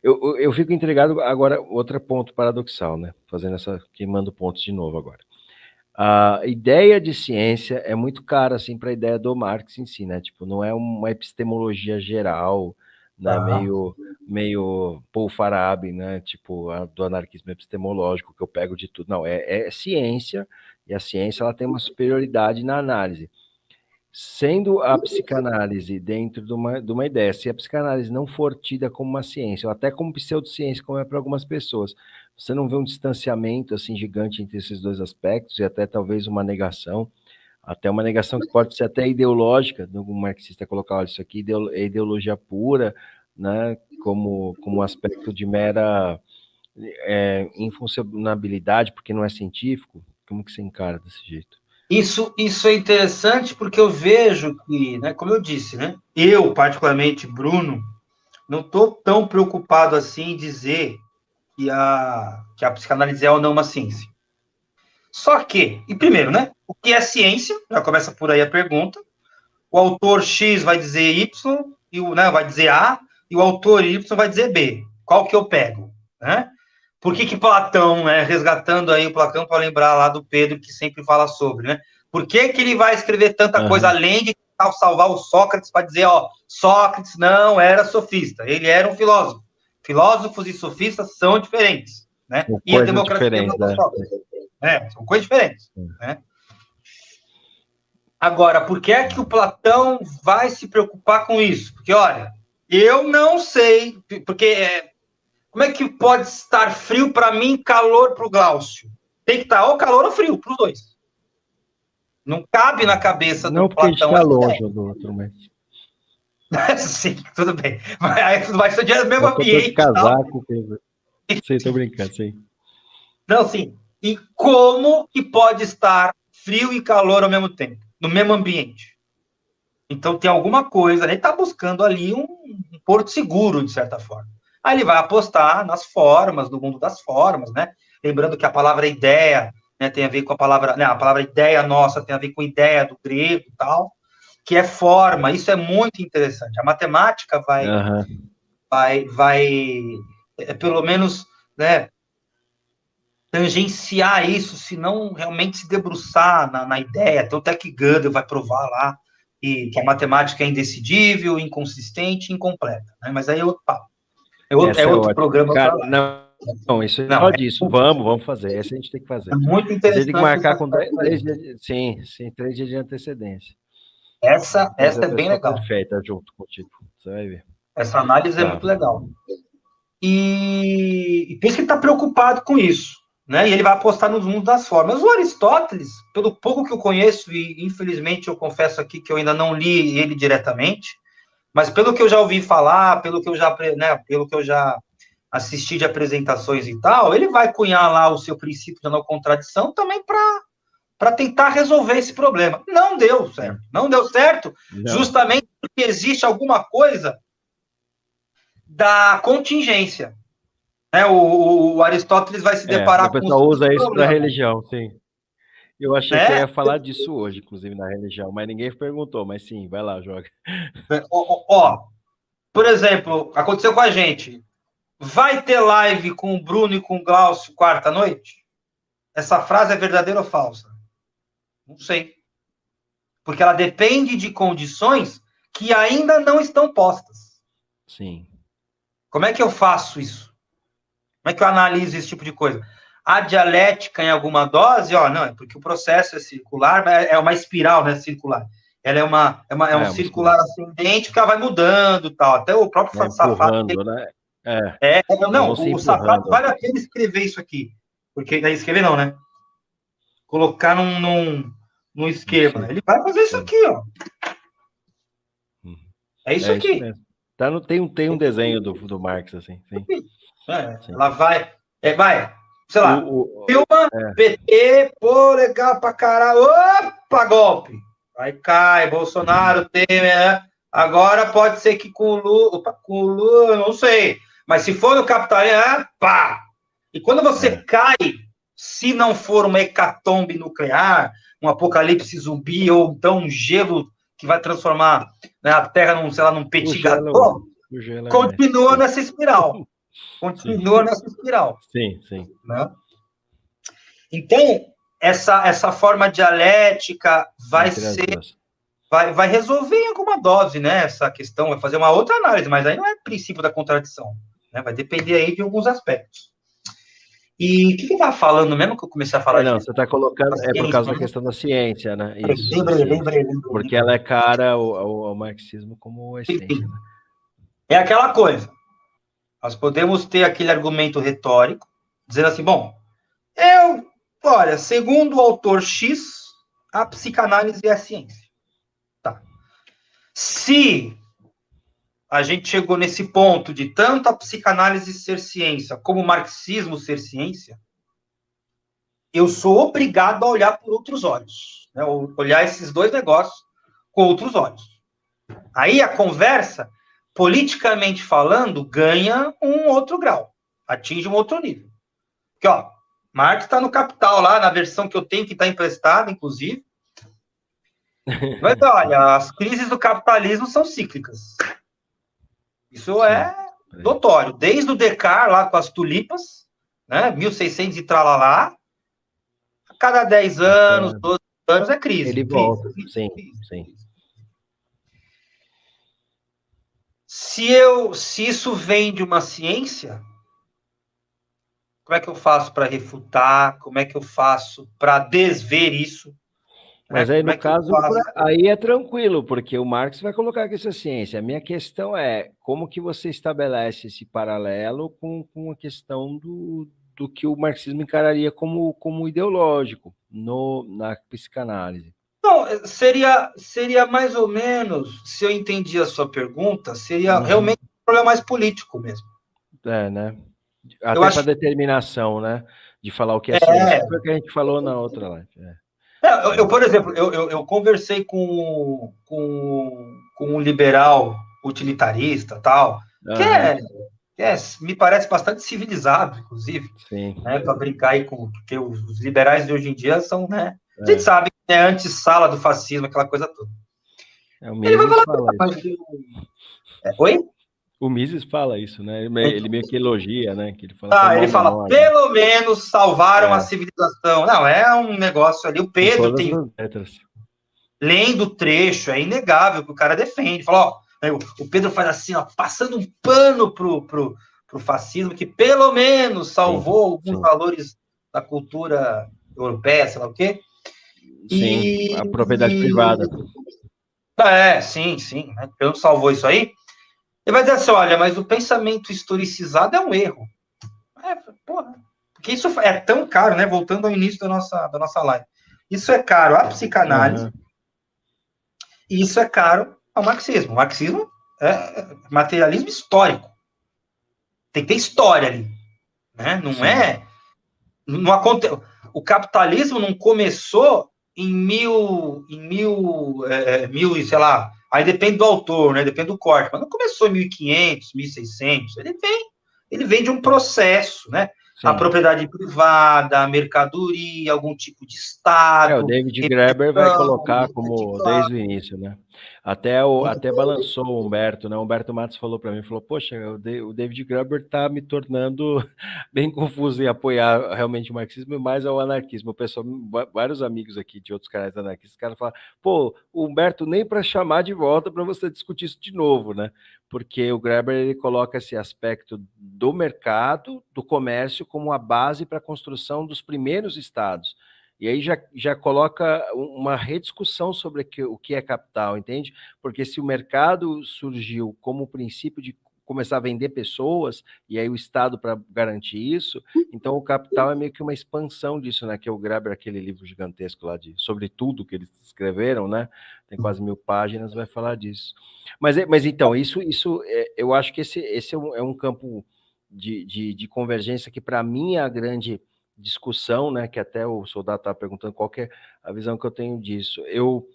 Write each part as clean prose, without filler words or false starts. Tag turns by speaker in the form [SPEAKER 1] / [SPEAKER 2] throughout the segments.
[SPEAKER 1] Eu fico intrigado agora, outro ponto paradoxal, né? Queimando pontos de novo agora. A ideia de ciência é muito cara, assim, para a ideia do Marx em si, né? Tipo, não é uma epistemologia geral, né? Meio Paul Farabi, né? Tipo, do anarquismo epistemológico, que eu pego de tudo. Não, é ciência, e a ciência ela tem uma superioridade na análise. Sendo a psicanálise dentro de uma ideia, se a psicanálise não for tida como uma ciência, ou até como pseudociência, como é para algumas pessoas, você não vê um distanciamento assim gigante entre esses dois aspectos, e até talvez uma negação, até uma negação que pode ser até ideológica, de algum marxista colocar, olha, isso aqui é ideologia pura, né, como um aspecto de mera infuncionabilidade, porque não é científico. Como que você encara desse jeito?
[SPEAKER 2] Isso é interessante porque eu vejo que, né, como eu disse, né, eu, particularmente, Bruno, não estou tão preocupado assim em dizer que a psicanálise é ou não uma ciência. Só que, e primeiro, né, o que é ciência? Já começa por aí a pergunta. O autor X vai dizer Y, vai dizer A, e o autor Y vai dizer B. Qual que eu pego? Né? Por que Platão, né, resgatando aí o Platão para lembrar lá do Pedro, que sempre fala sobre, né? Por que ele vai escrever tanta coisa além de salvar o Sócrates para dizer, ó, Sócrates não era sofista, ele era um filósofo. Filósofos e sofistas são diferentes, né?
[SPEAKER 1] São
[SPEAKER 2] E a
[SPEAKER 1] coisas
[SPEAKER 2] democracia
[SPEAKER 1] diferentes, né?
[SPEAKER 2] São coisas diferentes, né? Agora, por que é que o Platão vai se preocupar com isso? Porque, olha, eu não sei, porque como é que pode estar frio para mim e calor para o Glaucio? Tem que estar ou calor ou frio, para os dois. Não cabe na cabeça do
[SPEAKER 1] Platão. Não, porque
[SPEAKER 2] Platão.
[SPEAKER 1] a gente está longe um do outro, mas...
[SPEAKER 2] Sim, tudo bem. Mas vai ser no mesmo ambiente.
[SPEAKER 1] De casaco. Sim, tô brincando, sim.
[SPEAKER 2] Não, sim. E como que pode estar frio e calor ao mesmo tempo, no mesmo ambiente? Então tem alguma coisa, ele está buscando ali um porto seguro, de certa forma. Aí ele vai apostar nas formas, no mundo das formas, né? Lembrando que a palavra ideia, né, tem a ver com a palavra ideia nossa tem a ver com ideia do grego e tal, que é forma. Isso é muito interessante. A matemática vai pelo menos, né, tangenciar isso, se não realmente se debruçar na ideia. Tanto é que Gödel vai provar lá que a matemática é indecidível, inconsistente, incompleta. Né? Mas aí é outro papo. É outro programa.
[SPEAKER 1] Cara, não, isso é só disso. Vamos fazer. Esse a gente tem que fazer.
[SPEAKER 2] É muito interessante.
[SPEAKER 1] Você tem que marcar com 3 dias, sim, 3 dias de antecedência.
[SPEAKER 2] Essa é bem legal.
[SPEAKER 1] Perfeita junto contigo. Você vai ver.
[SPEAKER 2] Essa análise é muito legal. E por isso que ele está preocupado com isso. Né? E ele vai apostar nos mundos das formas. O Aristóteles, pelo pouco que eu conheço, e infelizmente eu confesso aqui que eu ainda não li ele diretamente, mas pelo que eu já ouvi falar, pelo que eu já assisti de apresentações e tal, ele vai cunhar lá o seu princípio da não contradição também para tentar resolver esse problema. Não deu certo. Não deu certo, justamente porque existe alguma coisa da contingência. O Aristóteles vai se deparar com...
[SPEAKER 1] O pessoal usa isso para religião, sim. Eu achei que eu ia falar disso hoje, inclusive, na religião, mas ninguém perguntou, mas sim, vai lá, joga.
[SPEAKER 2] Por exemplo, aconteceu com a gente. Vai ter live com o Bruno e com o Glaucio quarta-noite? Essa frase é verdadeira ou falsa? Não sei. Porque ela depende de condições que ainda não estão postas.
[SPEAKER 1] Sim.
[SPEAKER 2] Como é que eu faço isso? Como é que eu analiso esse tipo de coisa? A dialética em alguma dose, não, é porque o processo é circular, é uma espiral, né, circular. Ela é um circular ascendente que ela vai mudando e tal. Até o próprio Safato...
[SPEAKER 1] né?
[SPEAKER 2] O Safato vale a pena escrever isso aqui. Porque escrever não, né? Colocar num esquema. Ele vai fazer isso aqui, ó. É isso aqui.
[SPEAKER 1] Isso mesmo. Tem um desenho do Marx, assim. Sim.
[SPEAKER 2] Ela vai, sei lá, filma, PT, pô, legal pra caralho, opa, golpe. Aí cai, Bolsonaro, Temer, né? Agora pode ser que com o Lula, não sei. Mas se for no capitalismo, pá! E quando você cai, se não for uma hecatombe nuclear, um apocalipse zumbi, ou então um gelo que vai transformar, né, a Terra num petit gâteau, continua nessa espiral. Continua nessa espiral.
[SPEAKER 1] Sim, sim.
[SPEAKER 2] Né? Então, essa forma dialética vai resolver em alguma dose, né? Essa questão, vai fazer uma outra análise, mas aí não é princípio da contradição. Né? Vai depender aí de alguns aspectos. E o que eu estava falando mesmo que eu comecei a falar
[SPEAKER 1] não, você está colocando,
[SPEAKER 2] ciência,
[SPEAKER 1] por causa
[SPEAKER 2] né?
[SPEAKER 1] da questão da ciência, né? Isso,
[SPEAKER 2] Lembrei.
[SPEAKER 1] porque ela é cara ao marxismo como essência.
[SPEAKER 2] Enfim,
[SPEAKER 1] né?
[SPEAKER 2] É aquela coisa. Nós podemos ter aquele argumento retórico, dizendo assim, bom, olha, segundo o autor X, a psicanálise é a ciência. Tá. Se a gente chegou nesse ponto de tanto a psicanálise ser ciência como o marxismo ser ciência, eu sou obrigado a olhar por outros olhos, né? Olhar esses dois negócios com outros olhos. Aí a conversa, politicamente falando, ganha um outro grau, atinge um outro nível. Porque, ó, Marx está no Capital lá, na versão que eu tenho, que está emprestada, inclusive. Mas, olha, as crises do capitalismo são cíclicas. Isso é notório. Desde o Descartes, lá com as tulipas, né, 1600 e tralalá, a cada 10 anos, 12 anos é crise.
[SPEAKER 1] Ele volta, sim.
[SPEAKER 2] Se isso vem de uma ciência, como é que eu faço para refutar? Como é que eu faço para desver isso?
[SPEAKER 1] Mas aí, no caso, aí é tranquilo, porque o Marx vai colocar que isso é ciência. A minha questão é como que você estabelece esse paralelo com a questão do que o marxismo encararia como ideológico na psicanálise.
[SPEAKER 2] Não, seria mais ou menos, se eu entendi a sua pergunta, seria realmente um problema mais político mesmo.
[SPEAKER 1] Né? Até para determinação, né? De falar o que é ciência. Foi o que a gente falou na outra live.
[SPEAKER 2] Eu, por exemplo, eu conversei com um liberal utilitarista, tal, que me parece bastante civilizado, inclusive, né, para brincar aí porque os liberais de hoje em dia são, né, a gente sabe que é antessala do fascismo, aquela coisa toda.
[SPEAKER 1] Ele vai falar isso.
[SPEAKER 2] Oi?
[SPEAKER 1] O Mises fala isso, né? Ele meio que elogia, né? Que ele fala,
[SPEAKER 2] ele fala, pelo menos salvaram a civilização. Não, é um negócio ali. O Pedro tem. Lendo o trecho, é inegável que o cara defende. Fala, ó, o Pedro faz assim, ó, passando um pano pro fascismo, que pelo menos salvou alguns valores da cultura europeia, sei lá o quê.
[SPEAKER 1] Sim, a propriedade privada.
[SPEAKER 2] Sim. Né? Pelo menos salvou isso aí. Ele vai dizer assim, olha, mas o pensamento historicizado é um erro. Porque isso é tão caro, né? Voltando ao início da nossa live. Isso é caro à psicanálise e isso é caro ao marxismo. O marxismo é materialismo histórico. Tem que ter história ali. Né? Não aconteceu. O capitalismo não começou em sei lá, aí depende do autor, né? Depende do corte, mas não começou em 1500, 1600, ele vem de um processo, né? Sim. A propriedade privada, a mercadoria, algum tipo de Estado.
[SPEAKER 1] O David Graeber vai colocar como desde o início, né? Até balançou o Humberto, né? O Humberto Matos falou para mim, poxa, o David Graeber está me tornando bem confuso em apoiar realmente o marxismo e mais ao anarquismo. O pessoal, vários amigos aqui de outros canais anarquistas, os caras falam, o Humberto nem para chamar de volta para você discutir isso de novo, né? Porque o Graeber ele coloca esse aspecto do mercado, do comércio, como a base para a construção dos primeiros estados. E aí já coloca uma rediscussão sobre o que é capital, entende? Porque se o mercado surgiu como o princípio de começar a vender pessoas, e aí o Estado para garantir isso, então o capital é meio que uma expansão disso, né? Que é o Graeber, aquele livro gigantesco lá sobre tudo que eles escreveram, né? Tem quase 1000 páginas, vai falar disso. Mas então, isso eu acho que esse é um campo de convergência que, para mim, é a grande discussão, né, que até o Soldado estava perguntando qual que é a visão que eu tenho disso. Eu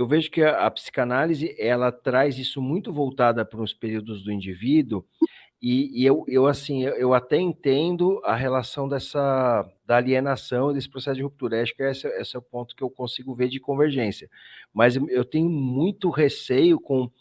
[SPEAKER 1] vejo que a psicanálise, ela traz isso muito voltada para os períodos do indivíduo, e eu até entendo a relação da alienação, desse processo de ruptura. Acho que esse é o ponto que eu consigo ver de convergência. Mas eu tenho muito receio com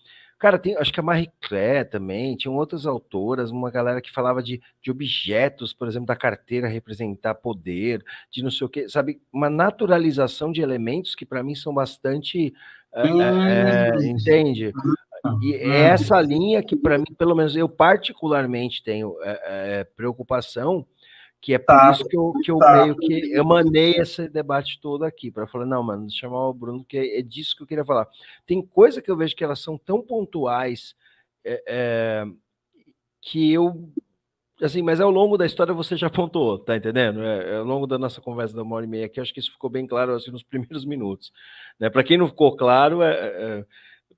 [SPEAKER 1] Cara, tem, acho que a Marie Claire também, tinham outras autoras, uma galera que falava de objetos, por exemplo, da carteira representar poder, de não sei o quê, sabe? Uma naturalização de elementos que para mim são bastante,
[SPEAKER 2] Hum,
[SPEAKER 1] entende? E é
[SPEAKER 2] hum,
[SPEAKER 1] essa linha que para mim, pelo menos eu particularmente tenho preocupação, que é por
[SPEAKER 2] tá,
[SPEAKER 1] isso que eu
[SPEAKER 2] tá.
[SPEAKER 1] meio que emanei esse debate todo aqui, para falar, não, mano, chamar o Bruno, que é disso que eu queria falar. Tem coisa que eu vejo que elas são tão pontuais, é, é, que eu, assim, mas ao longo da história você já apontou, tá entendendo? Ao longo da nossa conversa da 1h30 aqui, acho que isso ficou bem claro, assim, nos primeiros minutos. Né? Para quem não ficou claro,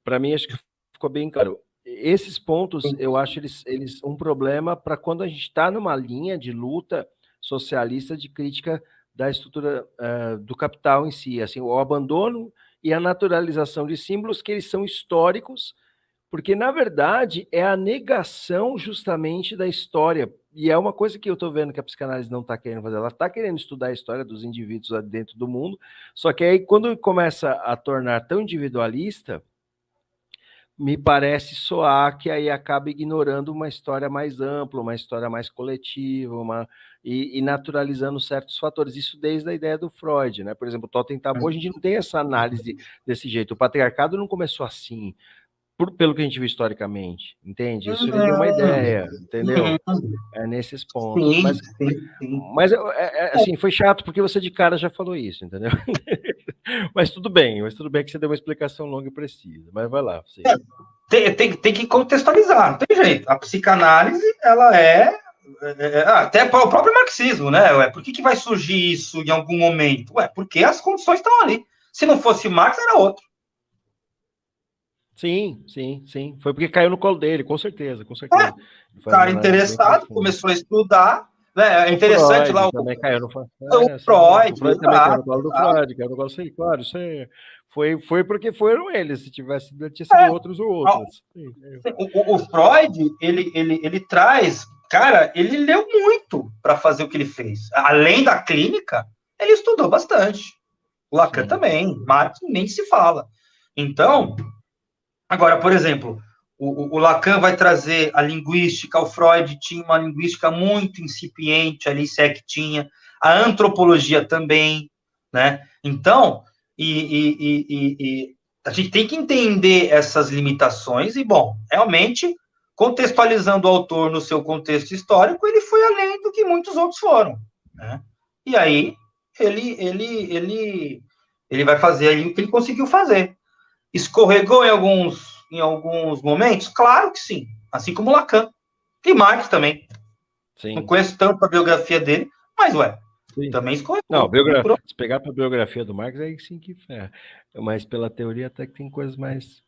[SPEAKER 1] para mim, acho que ficou bem claro. Esses pontos, eu acho eles um problema para quando a gente está numa linha de luta socialista de crítica da estrutura do capital em si, assim, o abandono e a naturalização de símbolos que eles são históricos, porque, na verdade, é a negação justamente da história. E é uma coisa que eu estou vendo que a psicanálise não está querendo fazer. Ela está querendo estudar a história dos indivíduos lá dentro do mundo, só que aí, quando começa a tornar tão individualista, me parece soar que aí acaba ignorando uma história mais ampla, uma história mais coletiva, e naturalizando certos fatores. Isso desde a ideia do Freud, né? Por exemplo, o Totem Tabu, a gente não tem essa análise desse jeito. O patriarcado não começou assim, pelo que a gente viu historicamente, entende? Isso ele deu uma ideia, entendeu? É nesses pontos.
[SPEAKER 2] Sim,
[SPEAKER 1] Mas,
[SPEAKER 2] sim, sim.
[SPEAKER 1] mas assim, foi chato porque você de cara já falou isso, entendeu? Mas tudo bem que você deu uma explicação longa e precisa. Mas vai lá, você.
[SPEAKER 2] Tem que contextualizar, não tem jeito. A psicanálise, ela até o próprio marxismo, né? Ué, por que vai surgir isso em algum momento? Ué, porque as condições estão ali. Se não fosse Marx, era outro.
[SPEAKER 1] Sim, sim, sim. Foi porque caiu no colo dele, com certeza, com certeza. Ele
[SPEAKER 2] O
[SPEAKER 1] faz uma
[SPEAKER 2] cara
[SPEAKER 1] análise bem
[SPEAKER 2] interessado
[SPEAKER 1] profunda.
[SPEAKER 2] começou a estudar, né? É
[SPEAKER 1] O
[SPEAKER 2] interessante lá
[SPEAKER 1] Freud também caiu no.
[SPEAKER 2] o
[SPEAKER 1] Sem dúvida. O
[SPEAKER 2] Freud,
[SPEAKER 1] Freud também caiu
[SPEAKER 2] exato,
[SPEAKER 1] no colo do
[SPEAKER 2] exato.
[SPEAKER 1] Freud, caiu no colo, sim, claro. Isso foi porque foram eles. Se tivesse, tinha sido outros ou outras. Sim,
[SPEAKER 2] O Freud, ele traz, cara, ele leu muito para fazer o que ele fez. Além da clínica, ele estudou bastante. O Lacan
[SPEAKER 1] sim,
[SPEAKER 2] também, Marx nem se fala. Então,
[SPEAKER 1] sim.
[SPEAKER 2] agora, por exemplo, o Lacan vai trazer a linguística, o Freud tinha uma linguística muito incipiente ali, se é que tinha, a antropologia também, né? Então, a gente tem que entender essas limitações e, bom, realmente, contextualizando o autor no seu contexto histórico, ele foi além do que muitos outros foram, né? E aí, ele vai fazer aí o que ele conseguiu fazer. Escorregou em alguns momentos? Claro que sim. Assim como Lacan. E Marx também. Não
[SPEAKER 1] Sim,
[SPEAKER 2] conheço tanto a biografia dele, mas, ué,
[SPEAKER 1] sim.
[SPEAKER 2] também
[SPEAKER 1] Não,
[SPEAKER 2] escorregou.
[SPEAKER 1] se pegar para a biografia do Marx, aí sim que ferra. Mas pela teoria até que tem coisas mais